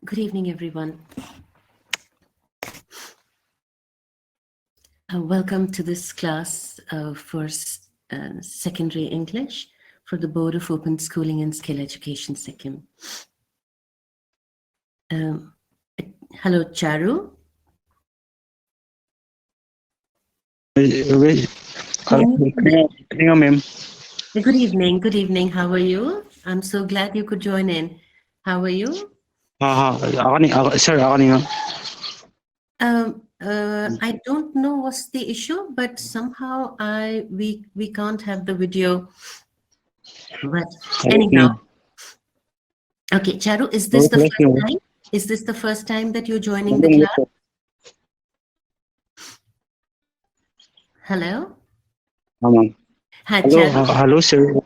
Good evening, everyone. Welcome to this class for secondary English for the Board of Open Schooling and Skill Education, Sikkim. Hello, Charu. Ma'am. Good evening. Good evening. How are you? I'm so glad you could join in. How are you? Sir, ako niyo. I don't know what's the issue, but somehow we can't have the video. But anyhow, okay, Charu, is this the first time? Is this the first time that you're joining the class? Hello? Hi, Charu. Hello, sir.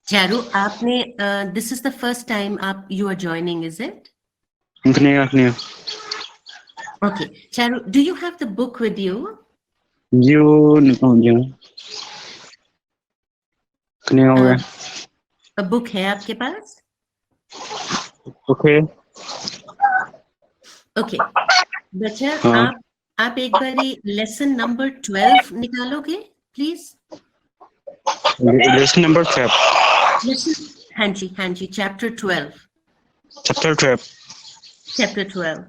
Charu, this is the first time you are joining, is it? Kaniya. Okay, Charu, do you have the book with you? Yun. Kaniya. A book है आपके पास? Okay. Okay. बच्चा आप एक बारी lesson number 12 निकालोगे, please? Lesson number 12. हाँ जी, chapter 12. Chapter 12. Chapter 12.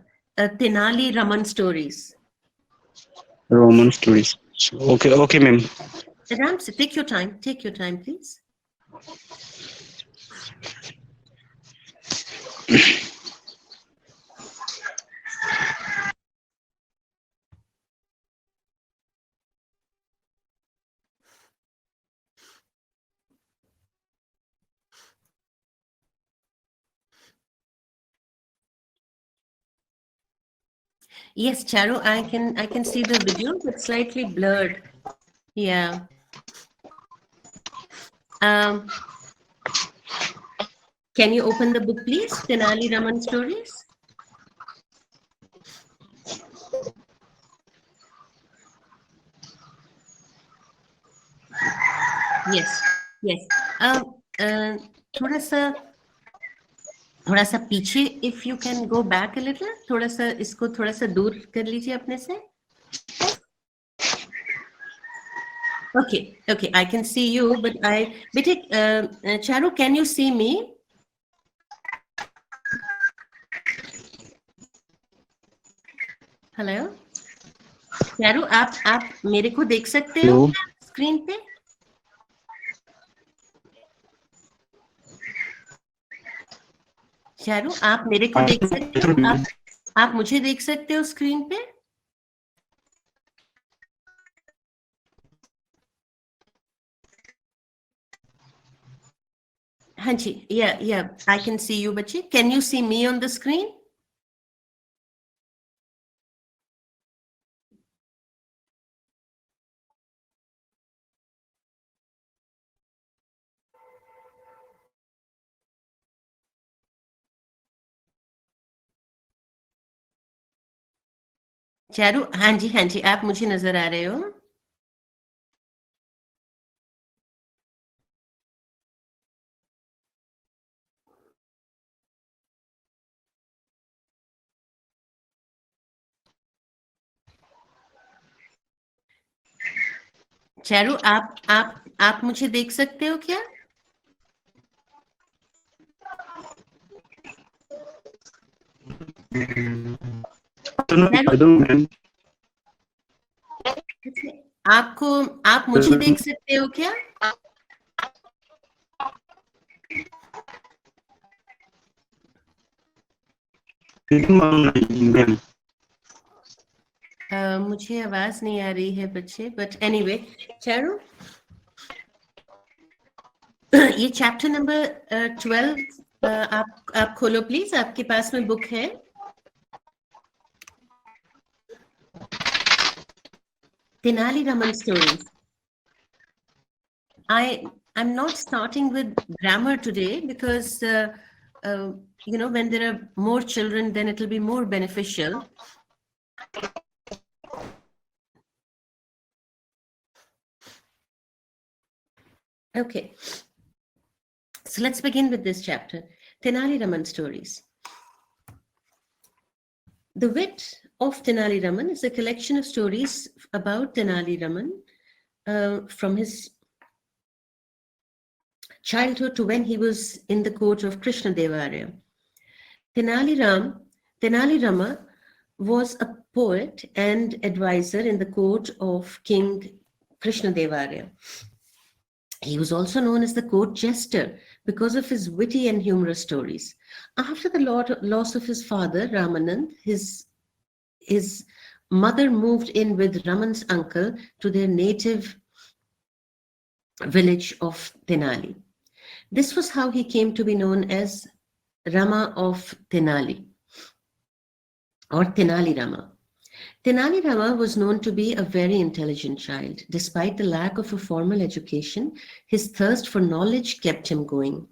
Tenali Raman stories. Roman stories. Okay, ma'am. Ram, take your time, please. Yes, Charu, I can see the video, but slightly blurred. Yeah. Can you open the book, please? Tenali Raman stories. Yes. थोड़ा सा पीछे, if you can go back a little, थोड़ा सा इसको थोड़ा सा दूर कर लीजिए अपने से. Okay, I can see you, but Charu, can you see me? Hello? Charu, आप मेरे को देख सकते हो स्क्रीन पे? चारू, आप मेरे को देख सकते हो? आप मुझे देख सकते हो स्क्रीन पे? हाँ जी, yeah, I can see you, बच्चे. Can you see me on the screen? Charu, हाँ जी, आप मुझे नजर आ रहे हो? चारू, आप मुझे देख सकते हो क्या? आप मुझे देख सकते हो क्या? मुझे आवाज नहीं आ रही है बच्चे, बट एनीवे, चारू, ये चैप्टर नंबर 12 आप खोलो प्लीज, आपके पास में बुक है? Tenali Raman stories. I'm not starting with grammar today because when there are more children, then it'll be more beneficial. Okay. So let's begin with this chapter, Tenali Raman stories. The Wit of Tenali Raman is a collection of stories about Tenali Raman from his childhood to when he was in the court of Krishna Devaraya. Tenali Rama was a poet and advisor in the court of King Krishna Devaraya. He was also known as the court jester because of his witty and humorous stories. After the loss of his father, Ramanand, his mother moved in with Raman's uncle to their native village of Tenali. This was how he came to be known as Rama of Tenali or Tenali Rama. Tenali Rama was known to be a very intelligent child. Despite the lack of a formal education, his thirst for knowledge kept him going.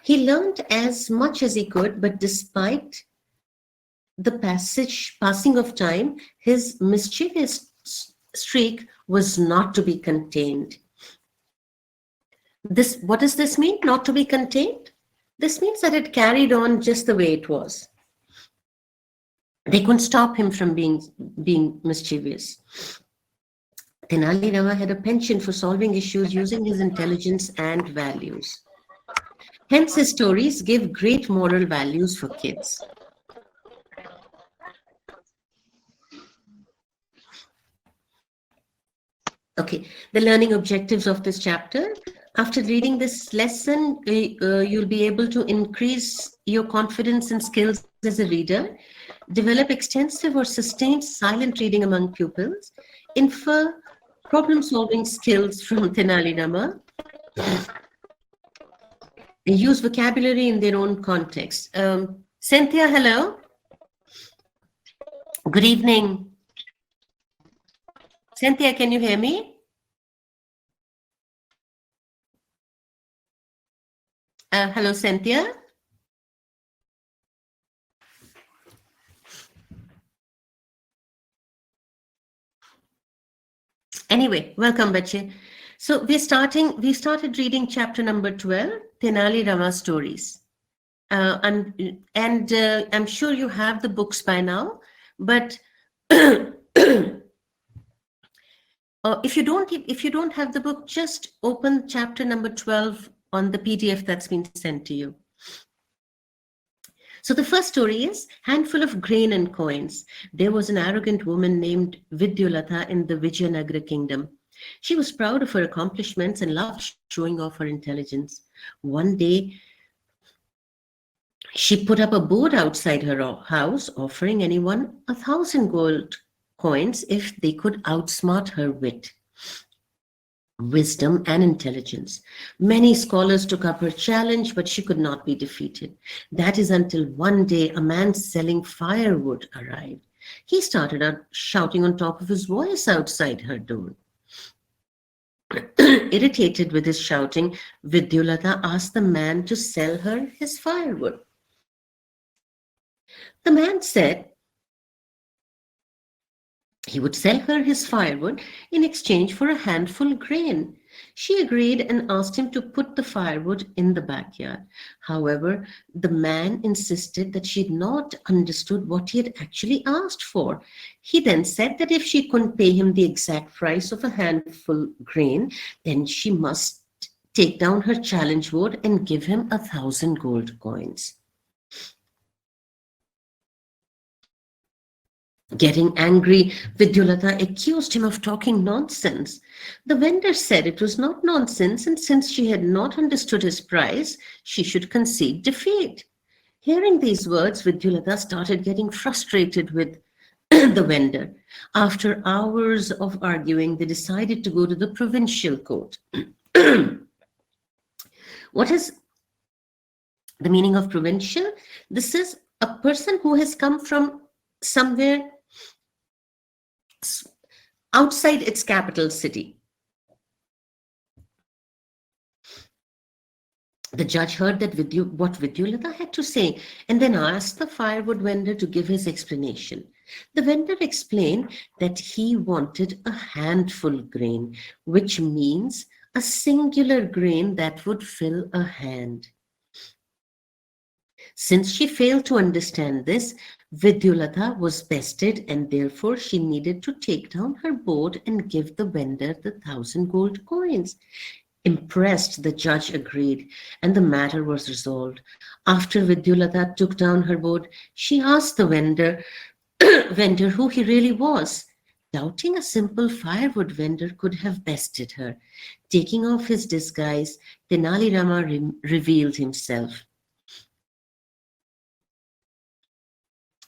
He learned as much as he could, but despite the passing of time, his mischievous streak was not to be contained. What does this mean, not to be contained? This means that it carried on just the way it was. They couldn't stop him from being mischievous. Tenali Rama had a penchant for solving issues using his intelligence and values. Hence, his stories give great moral values for kids. Okay, the learning objectives of this chapter. After reading this lesson, you'll be able to increase your confidence and skills as a reader, develop extensive or sustained silent reading among pupils, infer problem-solving skills from Tenali Rama, use vocabulary in their own context. Cynthia, hello. Good evening. Cynthia, can you hear me? Hello, Cynthia. Anyway, welcome, Bache. So we started reading chapter number 12, Tenali Rama stories. I'm sure you have the books by now, but if you don't have the book, just open chapter number 12 on the PDF that's been sent to you. So the first story is Handful of Grain and Coins. There was an arrogant woman named Vidyalata in the Vijayanagara kingdom. She was proud of her accomplishments and loved showing off her intelligence. One day, she put up a board outside her house, offering anyone 1,000 gold coins if they could outsmart her wit, wisdom, and intelligence. Many scholars took up her challenge, but she could not be defeated. That is until one day a man selling firewood arrived. He started out shouting on top of his voice outside her door. Irritated with his shouting, Vidyalata asked the man to sell her his firewood. The man said he would sell her his firewood in exchange for a handful of grain. She agreed and asked him to put the firewood in the backyard. However, the man insisted that she had not understood what he had actually asked for. He then said that if she couldn't pay him the exact price of a handful of grain, then she must take down her challenge board and give him 1,000 gold coins. Getting angry, Vidyalata accused him of talking nonsense. The vendor said it was not nonsense, and since she had not understood his price, she should concede defeat. Hearing these words, Vidyalata started getting frustrated with the vendor. After hours of arguing, they decided to go to the provincial court. What is the meaning of provincial? This is a person who has come from somewhere outside its capital city. The judge heard that what Vidyalata had to say and then asked the firewood vendor to give his explanation. The vendor explained that he wanted a handful grain, which means a singular grain that would fill a hand. Since she failed to understand this, Vidyulata was bested, and therefore she needed to take down her board and give the vendor the 1,000 gold coins. Impressed, the judge agreed, and the matter was resolved. After Vidyulata took down her board, she asked the vendor who he really was. Doubting a simple firewood vendor could have bested her. Taking off his disguise, Tenali Rama revealed himself.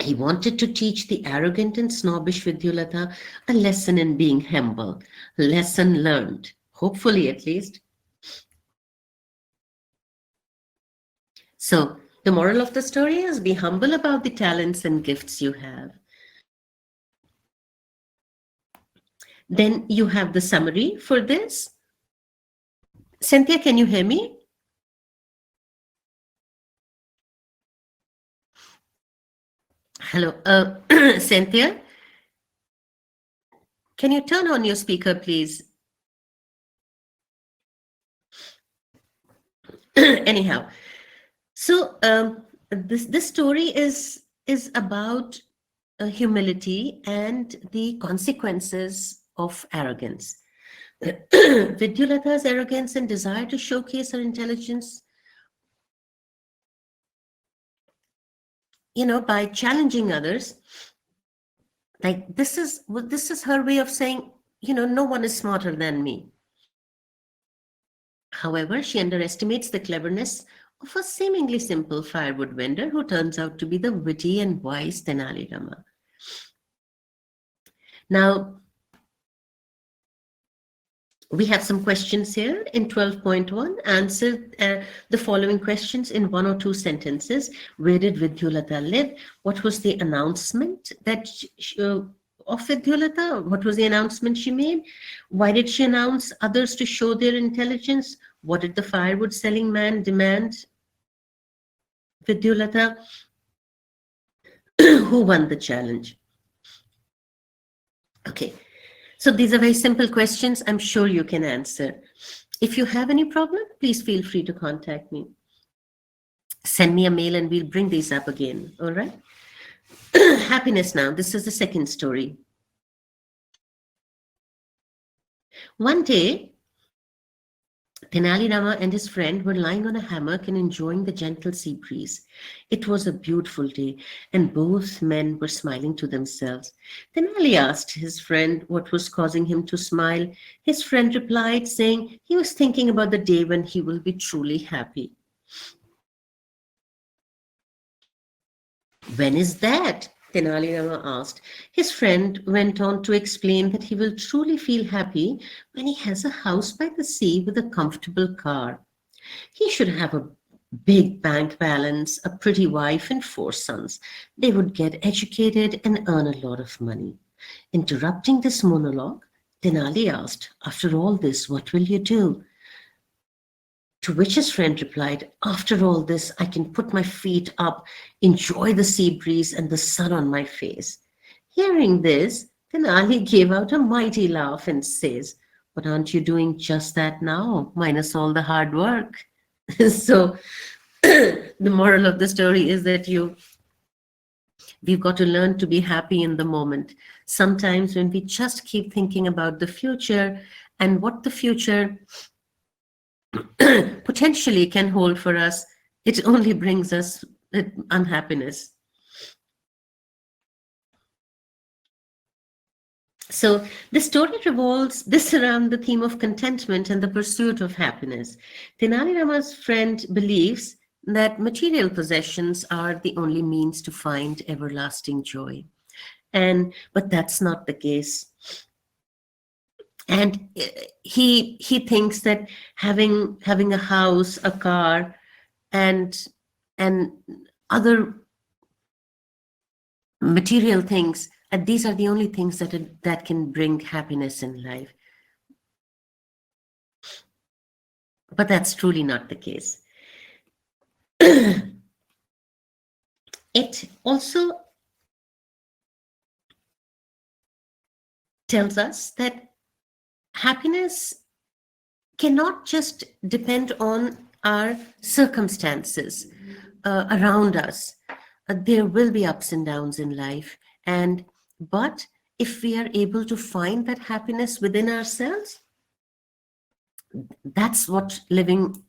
He wanted to teach the arrogant and snobbish Vidyulata a lesson in being humble. Lesson learned, hopefully at least. So, the moral of the story is be humble about the talents and gifts you have. Then you have the summary for this. Cynthia, can you hear me? Hello, Cynthia, can you turn on your speaker, please? Anyhow, so this story is about humility and the consequences of arrogance. Vidyulata's arrogance and desire to showcase her intelligence, by challenging others, like this is her way of saying, no one is smarter than me. However, she underestimates the cleverness of a seemingly simple firewood vendor who turns out to be the witty and wise Tenali Rama. Now, we have some questions here in 12.1. Answer the following questions in one or two sentences. Where did Vidyulata live? What was the announcement of Vidyulata? What was the announcement she made? Why did she announce others to show their intelligence? What did the firewood selling man demand? Vidyulata, who won the challenge? Okay. So these are very simple questions. I'm sure you can answer. If you have any problem, please feel free to contact me. Send me a mail and we'll bring these up again. All right. Happiness now. This is the second story. One day, Tenali Rama and his friend were lying on a hammock and enjoying the gentle sea breeze. It was a beautiful day, and both men were smiling to themselves. Tenali asked his friend what was causing him to smile. His friend replied, saying he was thinking about the day when he will be truly happy. When is that? Tenali Rama asked. His friend went on to explain that he will truly feel happy when he has a house by the sea with a comfortable car. He should have a big bank balance, a pretty wife, and 4 sons. They would get educated and earn a lot of money. Interrupting this monologue, Tenali asked, "After all this, what will you do?" To which his friend replied, "After all this, I can put my feet up, enjoy the sea breeze and the sun on my face." Hearing this, Tenali gave out a mighty laugh and says, "But aren't you doing just that now, minus all the hard work?" So the moral of the story is that we've got to learn to be happy in the moment. Sometimes when we just keep thinking about the future and what the future potentially can hold for us, it only brings us unhappiness. So the story revolves this around the theme of contentment and the pursuit of happiness. Tenali Rama's friend believes that material possessions are the only means to find everlasting joy. But that's not the case. And he thinks that having a house, a car, and other material things, these are the only things that can bring happiness in life. But that's truly not the case. It also tells us that happiness cannot just depend on our circumstances. around us. There will be ups and downs in life, but if we are able to find that happiness within ourselves, that's what living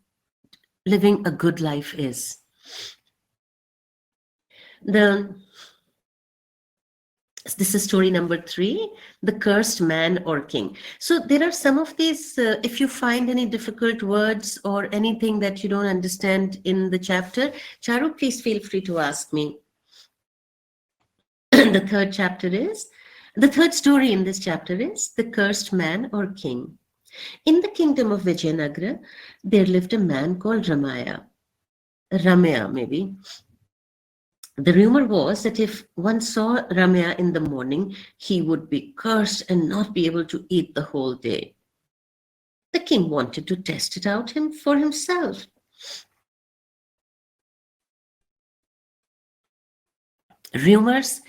a good life is. This is story number 3, the cursed man or king. So there are some of these, if you find any difficult words or anything that you don't understand in the chapter, Charu, please feel free to ask me. The third story in this chapter is the cursed man or king. In the kingdom of Vijayanagara, there lived a man called Ramaya maybe. The rumor was that if one saw Ramaya in the morning, he would be cursed and not be able to eat the whole day. The king wanted to test it out for himself. Rumors,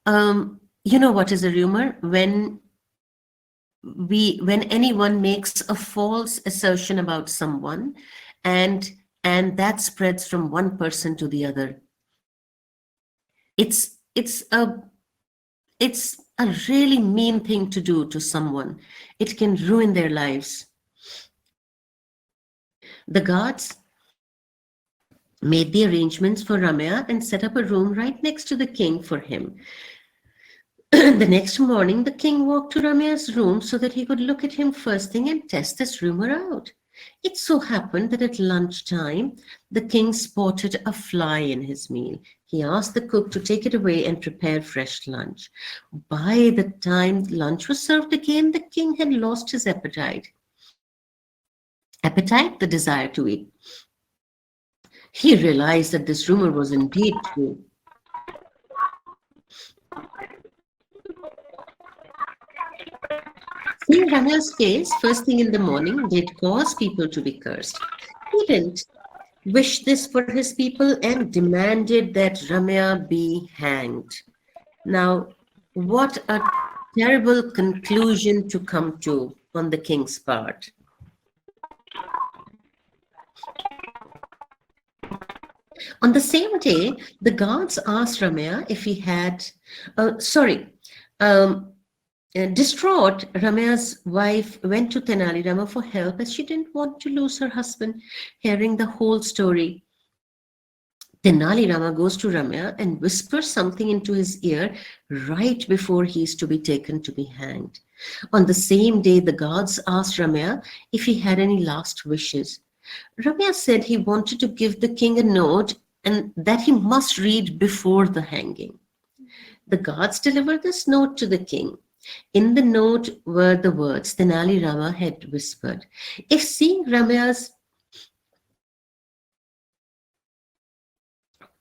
you know what is a rumor? When anyone makes a false assertion about someone, and that spreads from one person to the other. It's a really mean thing to do to someone. It can ruin their lives. The gods made the arrangements for Ramaya and set up a room right next to the king for him. The next morning, the king walked to Ramaya's room so that he could look at him first thing and test this rumor out. It so happened that at lunchtime, the king spotted a fly in his meal. He asked the cook to take it away and prepare fresh lunch. By the time lunch was served again, the king had lost his appetite. Appetite, the desire to eat. He realized that this rumor was indeed true. Seeing Ramaya's face first thing in the morning did cause people to be cursed. He didn't wish this for his people and demanded that Ramaya be hanged. Now, what a terrible conclusion to come to on the king's part. On the same day, the gods asked Ramaya if he had, distraught, Ramaya's wife went to Tenali Rama for help as she didn't want to lose her husband. Hearing the whole story, Tenali Rama goes to Ramaya and whispers something into his ear right before he is to be taken to be hanged. On the same day, the gods asked Ramaya if he had any last wishes. Ramaya said he wanted to give the king a note and that he must read before the hanging. The gods delivered this note to the king. In the note were the words Tenali Rama had whispered. If seeing Ramaya's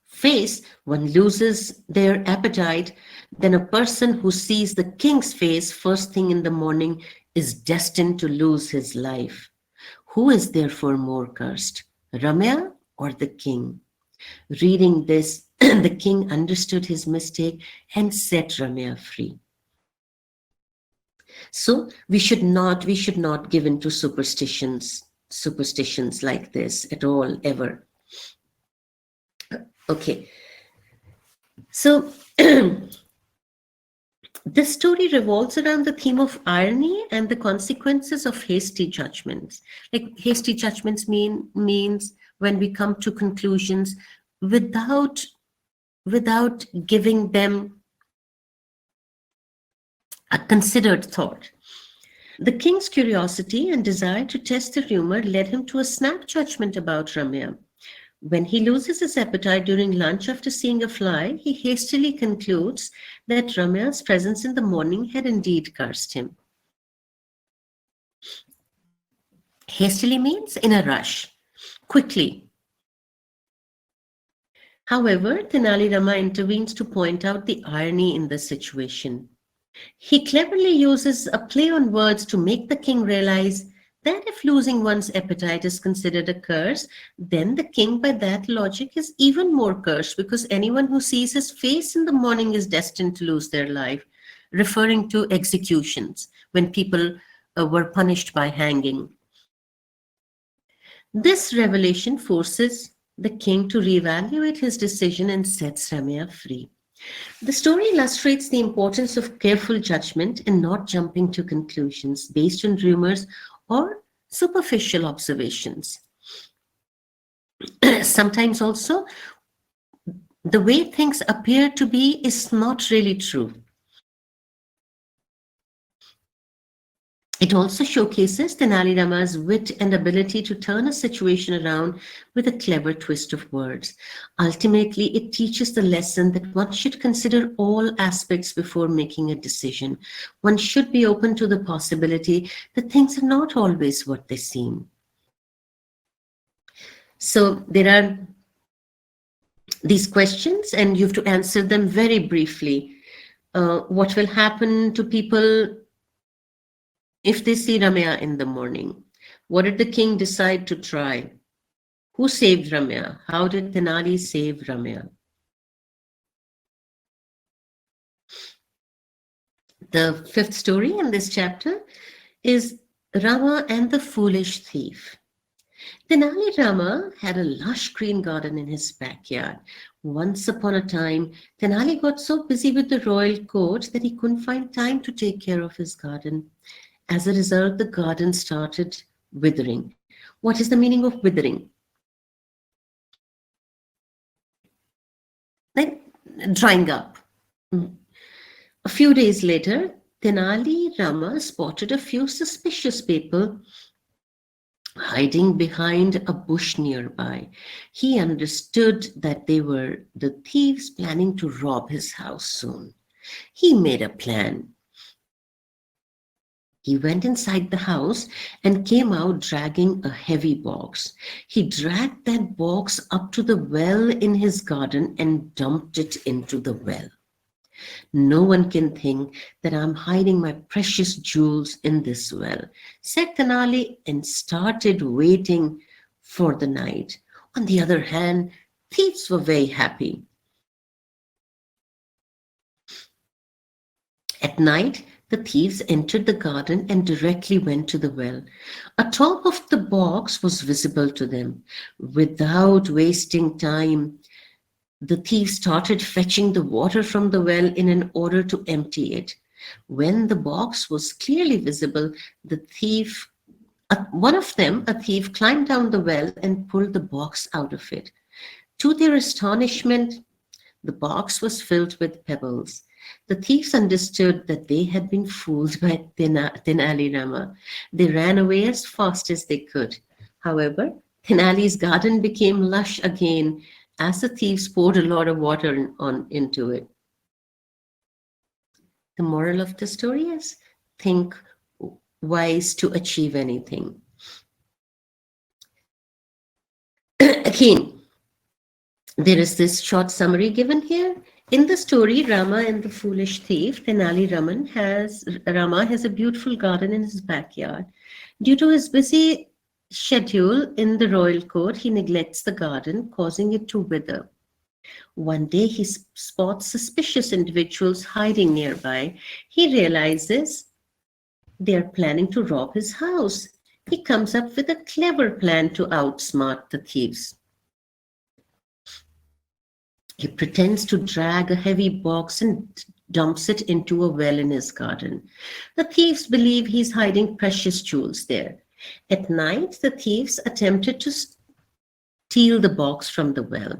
face one loses their appetite, then a person who sees the king's face first thing in the morning is destined to lose his life. Who is therefore more cursed, Ramaya or the king? Reading this, the king understood his mistake and set Ramaya free. So we should not give in to superstitions like this at all, ever. Okay. So this story revolves around the theme of irony and the consequences of hasty judgments. Like hasty judgments means when we come to conclusions without giving them a considered thought. The king's curiosity and desire to test the rumor led him to a snap judgment about Ramaya. When he loses his appetite during lunch after seeing a fly, he hastily concludes that Ramaya's presence in the morning had indeed cursed him. Hastily means in a rush, quickly. However, Tenali Rama intervenes to point out the irony in the situation. He cleverly uses a play on words to make the king realize that if losing one's appetite is considered a curse, then the king by that logic is even more cursed because anyone who sees his face in the morning is destined to lose their life, referring to executions when people were punished by hanging. This revelation forces the king to reevaluate his decision and sets Ramya free. The story illustrates the importance of careful judgment and not jumping to conclusions based on rumors or superficial observations. Sometimes also, the way things appear to be is not really true. It also showcases Tenali Rama's wit and ability to turn a situation around with a clever twist of words. Ultimately, it teaches the lesson that one should consider all aspects before making a decision. One should be open to the possibility that things are not always what they seem. So there are these questions, and you have to answer them very briefly. What will happen to people if they see Ramya in the morning? What did the king decide to try? Who saved Ramya? How did Tenali save Ramya? The fifth story in this chapter is Rama and the Foolish Thief. Tenali Rama had a lush green garden in his backyard. Once upon a time, Tenali got so busy with the royal court that he couldn't find time to take care of his garden. As a result, the garden started withering. What is the meaning of withering? Like drying up. A few days later, Tenali Rama spotted a few suspicious people hiding behind a bush nearby. He understood that they were the thieves planning to rob his house soon. He made a plan. He went inside the house and came out dragging a heavy box. He dragged that box up to the well in his garden and dumped it into the well. No one can think that I'm hiding my precious jewels in this well, said Tenali, and started waiting for the night. On the other hand, thieves were very happy. At night, the thieves entered the garden and directly went to the well. Atop of the box was visible to them. Without wasting time, the thieves started fetching the water from the well in order to empty it. When the box was clearly visible, one of them, a thief, climbed down the well and pulled the box out of it. To their astonishment, the box was filled with pebbles. The thieves understood that they had been fooled by Tenali Rama. They ran away as fast as they could. However, Tenali's garden became lush again as the thieves poured a lot of water into it. The moral of the story is think wise to achieve anything. Again, there is this short summary given here. In the story, Rama and the Foolish Thief, Tenali Rama has a beautiful garden in his backyard. Due to his busy schedule in the royal court, he neglects the garden, causing it to wither. One day, he spots suspicious individuals hiding nearby. He realizes they are planning to rob his house. He comes up with a clever plan to outsmart the thieves. He pretends to drag a heavy box and dumps it into a well in his garden. The thieves believe he's hiding precious jewels there. At night, the thieves attempted to steal the box from the well.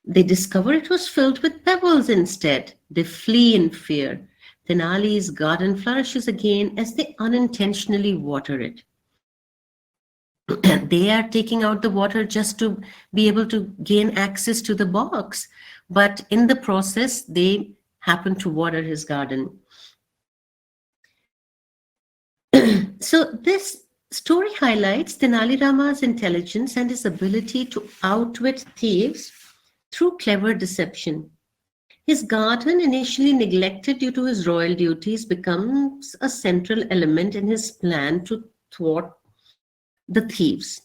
They discover it was filled with pebbles instead. They flee in fear. Tenali's garden flourishes again as they unintentionally water it. They are taking out the water just to be able to gain access to the box. But in the process, they happen to water his garden. So this story highlights Tenali Rama's intelligence and his ability to outwit thieves through clever deception. His garden, initially neglected due to his royal duties, becomes a central element in his plan to thwart the thieves.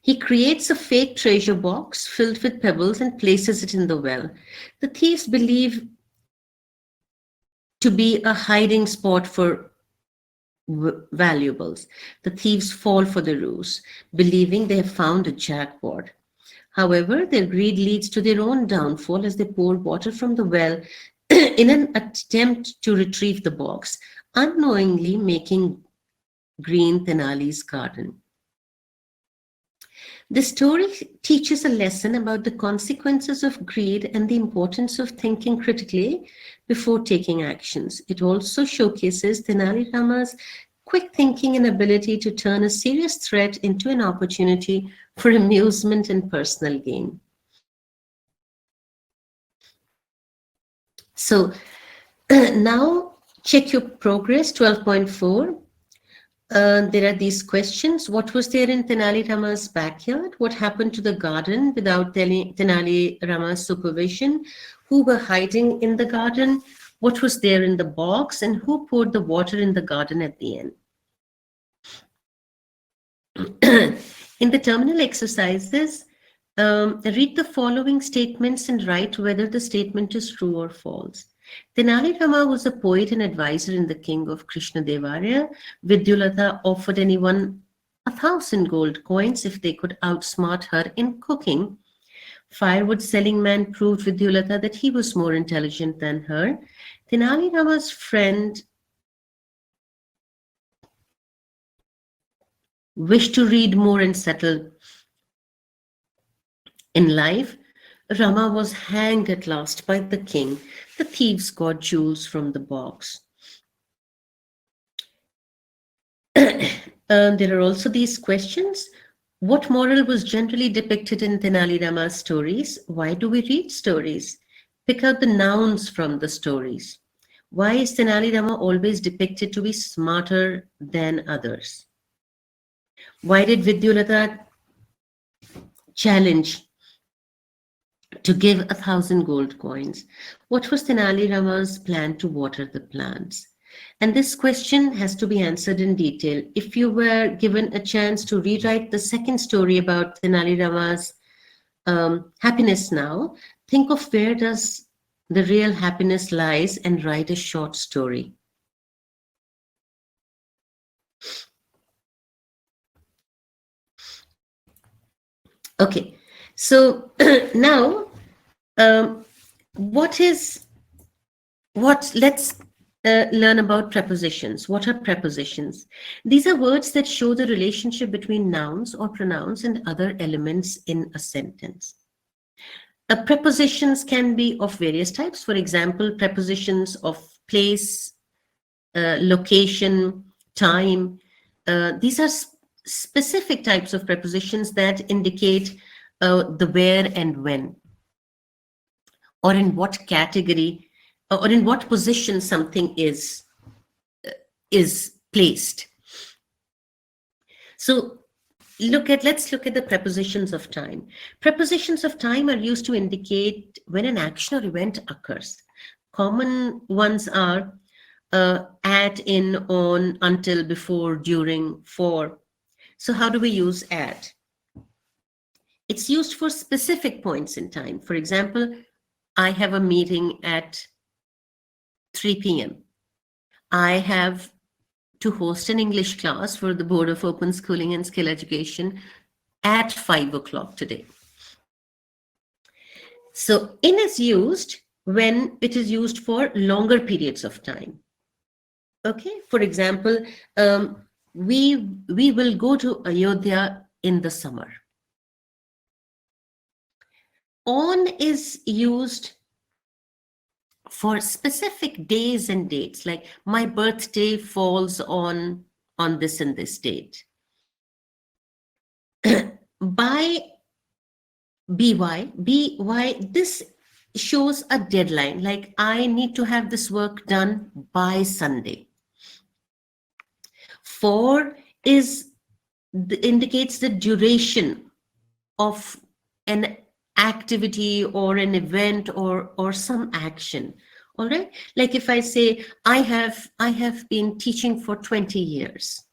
He creates a fake treasure box filled with pebbles and places it in the well. The thieves believe to be a hiding spot for valuables. The thieves fall for the ruse, believing they have found a jackpot. However, their greed leads to their own downfall as they pour water from the well in an attempt to retrieve the box, unknowingly making green Tenali's garden. The story teaches a lesson about the consequences of greed and the importance of thinking critically before taking actions. It also showcases Tenali Rama's quick thinking and ability to turn a serious threat into an opportunity for amusement and personal gain. So now check your progress 12.4. There are these questions. What was there in Tenali Rama's backyard? What happened to the garden without Tenali Rama's supervision? Who were hiding in the garden? What was there in the box? And who poured the water in the garden at the end? In the terminal exercises, read the following statements and write whether the statement is true or false. Tenali Rama was a poet and advisor in the king of Krishna Devaraya. Vidyalata offered anyone 1,000 gold coins if they could outsmart her in cooking. Firewood selling man proved Vidyalata that he was more intelligent than her. Tenali Rama's friend wished to read more and settle in life. Rama was hanged at last by the king. The thieves got jewels from the box. There are also these questions. What moral was generally depicted in Tenali Rama's stories? Why do we read stories? Pick out the nouns from the stories. Why is Tenali Rama always depicted to be smarter than others? Why did Vidyalata challenge to give 1,000 gold coins? What was Tenali Rama's plan to water the plants? And this question has to be answered in detail. If you were given a chance to rewrite the second story about Tenali Rama's happiness now, think of where does the real happiness lies and write a short story. Okay, so now let's learn about prepositions. What are prepositions? These are words that show the relationship between nouns or pronouns and other elements in a sentence. Prepositions can be of various types. For example, prepositions of place, location, time. These are specific types of prepositions that indicate the where and when, or in what category, or in what position something is placed. So let's look at the prepositions of time. Prepositions of time are used to indicate when an action or event occurs. Common ones are at, in, on, until, before, during, for. So how do we use at? It's used for specific points in time. For example, I have a meeting at 3 p.m. I have to host an English class for the Board of Open Schooling and Skill Education at 5 o'clock today. So in is used when it is used for longer periods of time. Okay, for example, we will go to Ayodhya in the summer. On is used for specific days and dates, like my birthday falls on this and this date. By by, this shows a deadline, like I need to have this work done by Sunday. For indicates the duration of an activity or an event or some action. All right, like if I say I have been teaching for 20 years.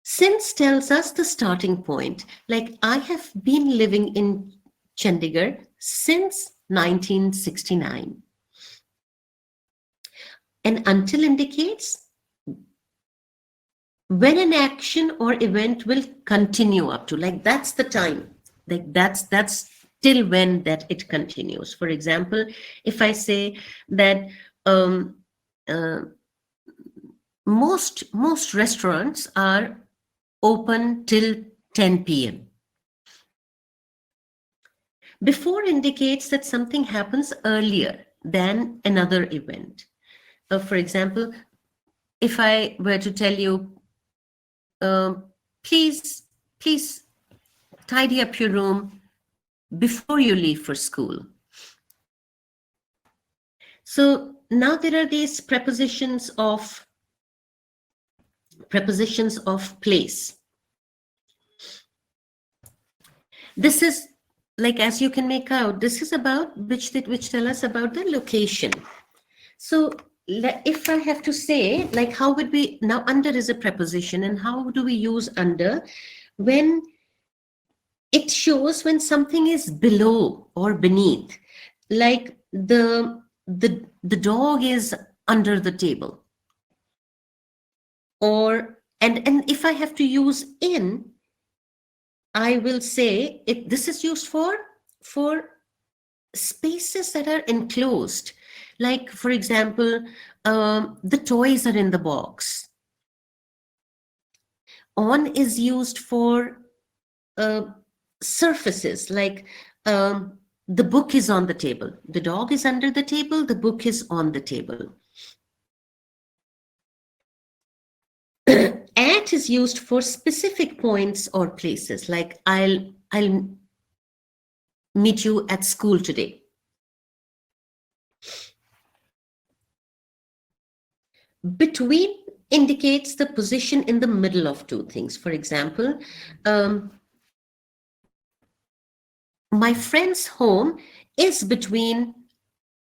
Since tells us the starting point, like I have been living in Chandigarh since 1969. And until indicates when an action or event will continue up to, like that's the time, like that's till when that it continues. For example, if I say that um, uh, most restaurants are open till 10 p.m. Before indicates that something happens earlier than another event. For example, if I were to tell you, um, please, please tidy up your room before you leave for school. So now there are these prepositions of place. This is, like, as you can make out, this is about which tell us about the location. So if I have to say, like, how would we now, under is a preposition, and how do we use under when it shows when something is below or beneath, like the dog is under the table, or and if I have to use in, I will say it, this is used for spaces that are enclosed, like for example, the toys are in the box. On is used for uh, surfaces, like the book is on the table, the dog is under the table, the book is on the table. At is used for specific points or places, like I'll meet you at school today. Between indicates the position in the middle of two things. For example, my friend's home is between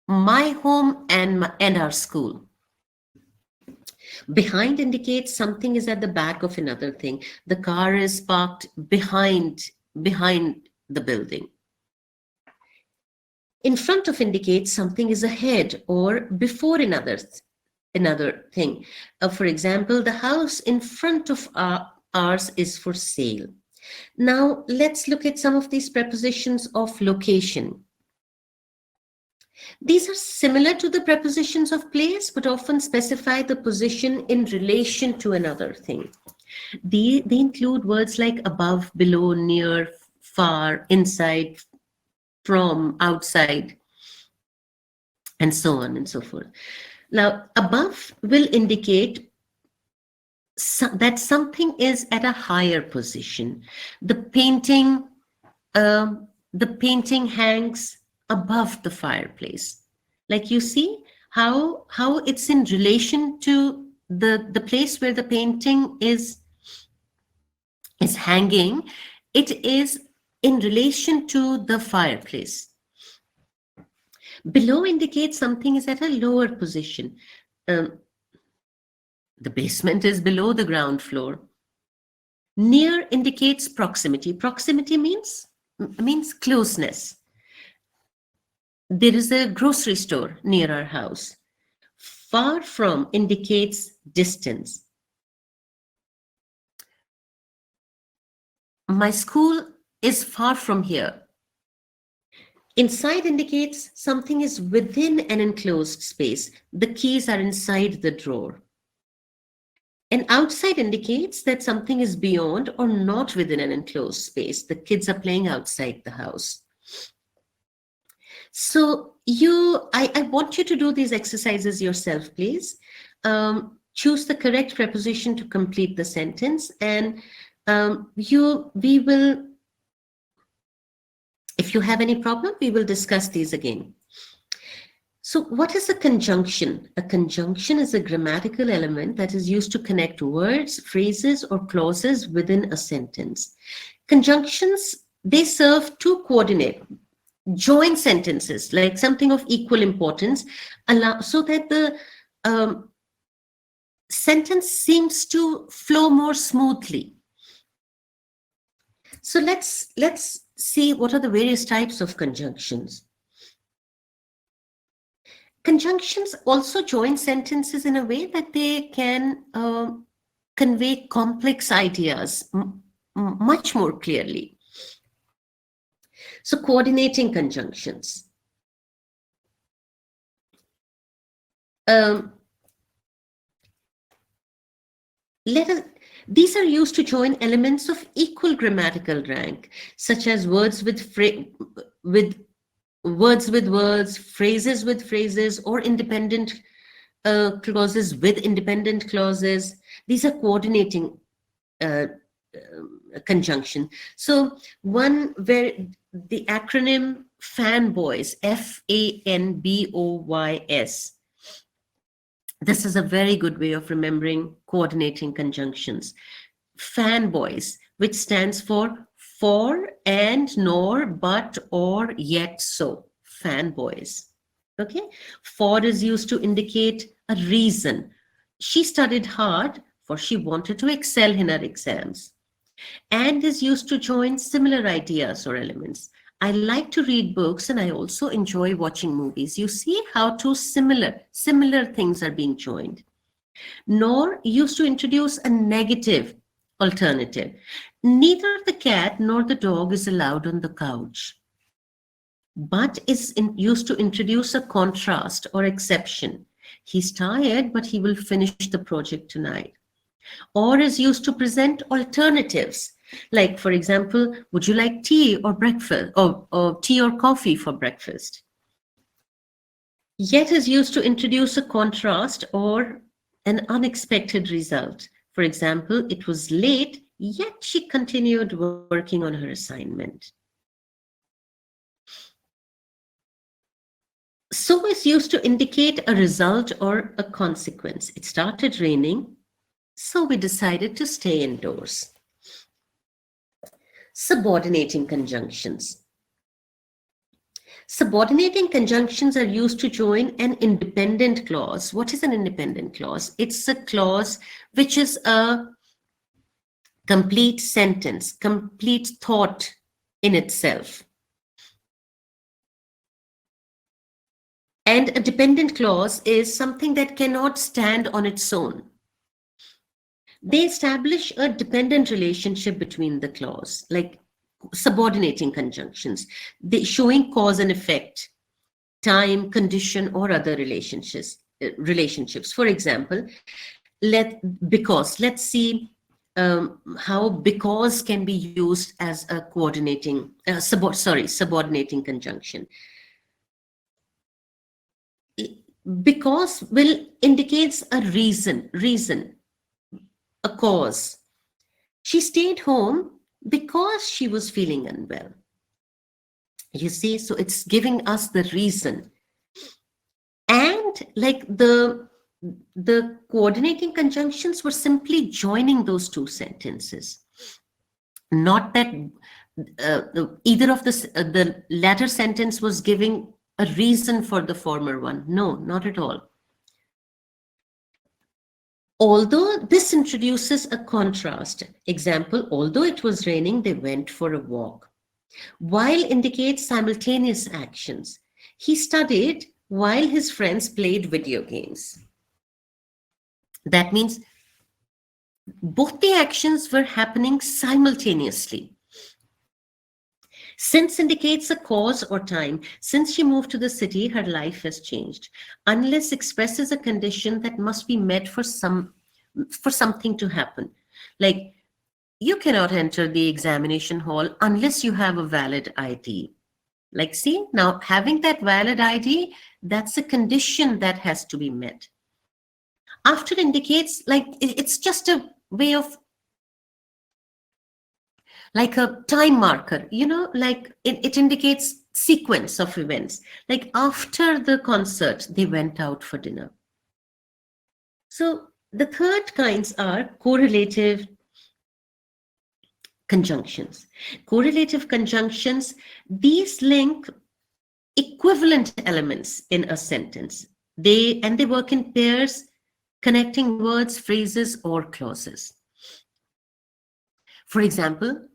my home and our school. Behind indicates something is at the back of another thing. The car is parked behind the building. In front of indicates something is ahead or before another thing. For example, the house in front of ours is for sale. Now let's look at some of these prepositions of location. These are similar to the prepositions of place, but often specify the position in relation to another thing. They include words like above, below, near, far, inside, from, outside, and so on and so forth. Now, above will indicate that something is at a higher position. The painting hangs above the fireplace. Like you see how it's in relation to the place where the painting is hanging. It is in relation to the fireplace. Below indicates something is at a lower position. The basement is below the ground floor. Near indicates proximity. Proximity means closeness. There is a grocery store near our house. Far from indicates distance. My school is far from here. Inside indicates something is within an enclosed space. The keys are inside the drawer. And outside indicates that something is beyond or not within an enclosed space. The kids are playing outside the house. So I want you to do these exercises yourself, please. Choose the correct preposition to complete the sentence, and we will, if you have any problem, we will discuss these again. So what is a conjunction? A conjunction is a grammatical element that is used to connect words, phrases, or clauses within a sentence. Conjunctions, they serve to coordinate, join sentences, like something of equal importance, so that the sentence seems to flow more smoothly. So let's see what are the various types of conjunctions. Conjunctions also join sentences in a way that they can convey complex ideas much more clearly. So coordinating conjunctions. Um, let us, these are used to join elements of equal grammatical rank, such as words with words, phrases with phrases, or independent clauses with independent clauses. These are coordinating uh, conjunction. So one where the acronym FANBOYS, FANBOYS. This is a very good way of remembering coordinating conjunctions. Fanboys, which stands for and nor, but, or, yet, so. Fanboys. Okay. For is used to indicate a reason. She studied hard for she wanted to excel in her exams. And is used to join similar ideas or elements. I like to read books and I also enjoy watching movies. You see how two similar things are being joined. Nor used to introduce a negative alternative. Neither the cat nor the dog is allowed on the couch. But used to introduce a contrast or exception. He's tired, but he will finish the project tonight. Or is used to present alternatives. Like, for example, would you like tea or breakfast, or tea or coffee for breakfast? Yet is used to introduce a contrast or an unexpected result. For example, it was late, yet she continued working on her assignment. So is used to indicate a result or a consequence. It started raining, so we decided to stay indoors. Subordinating conjunctions. Subordinating conjunctions are used to join an independent clause. What is an independent clause? It's a clause which is a complete sentence, complete thought in itself. And a dependent clause is something that cannot stand on its own. They establish a dependent relationship between the clause, like subordinating conjunctions, showing cause and effect, time, condition, or other relationships. For example, let's see how because can be used as a coordinating, subordinating conjunction. Because will indicates a reason, a cause. She stayed home because she was feeling unwell. You see, so it's giving us the reason. And like the coordinating conjunctions were simply joining those two sentences. Not that either of the latter sentence was giving a reason for the former one. No, not at all. Although this introduces a contrast. Example, although it was raining, they went for a walk. While indicates simultaneous actions. He studied while his friends played video games. That means both the actions were happening simultaneously. Since indicates a cause or time. Since she moved to the city, her life has changed. Unless expresses a condition that must be met for something to happen. Like, you cannot enter the examination hall unless you have a valid ID. Like, see, now having that valid ID, that's a condition that has to be met. After indicates, like, it's just a way of, like a time marker, like it indicates sequence of events. Like after the concert, they went out for dinner. So the third kinds are correlative conjunctions. Correlative conjunctions, these link equivalent elements in a sentence. They work in pairs, connecting words, phrases, or clauses. For example,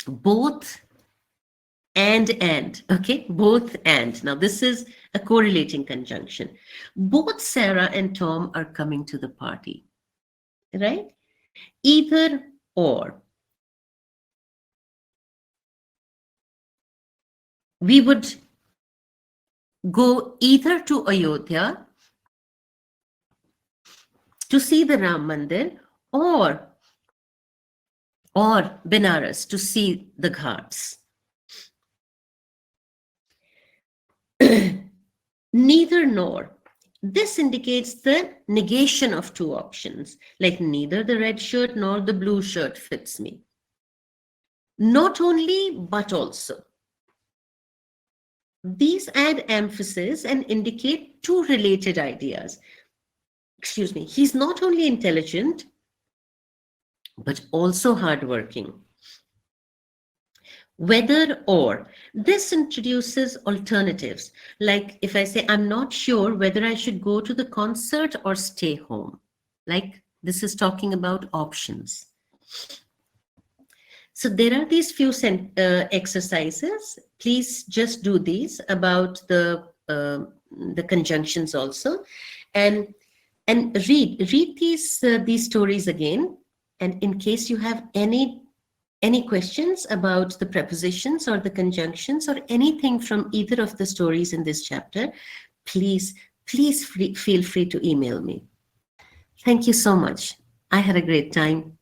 both and, okay, both and. Now this is a correlating conjunction. Both Sarah and Tom are coming to the party, right? Either or. We would go either to Ayodhya to see the Ram Mandir, or Benares to see the Ghats. Neither nor. This indicates the negation of two options, like neither the red shirt nor the blue shirt fits me. Not only, but also. These add emphasis and indicate two related ideas. Excuse me, he's not only intelligent, but also hardworking. Whether or, this introduces alternatives. Like if I say, I'm not sure whether I should go to the concert or stay home. Like this is talking about options. So there are these few exercises. Please just do these about the conjunctions also, and read these stories again. And in case you have any questions about the prepositions or the conjunctions or anything from either of the stories in this chapter, please feel free to email me. Thank you so much. I had a great time.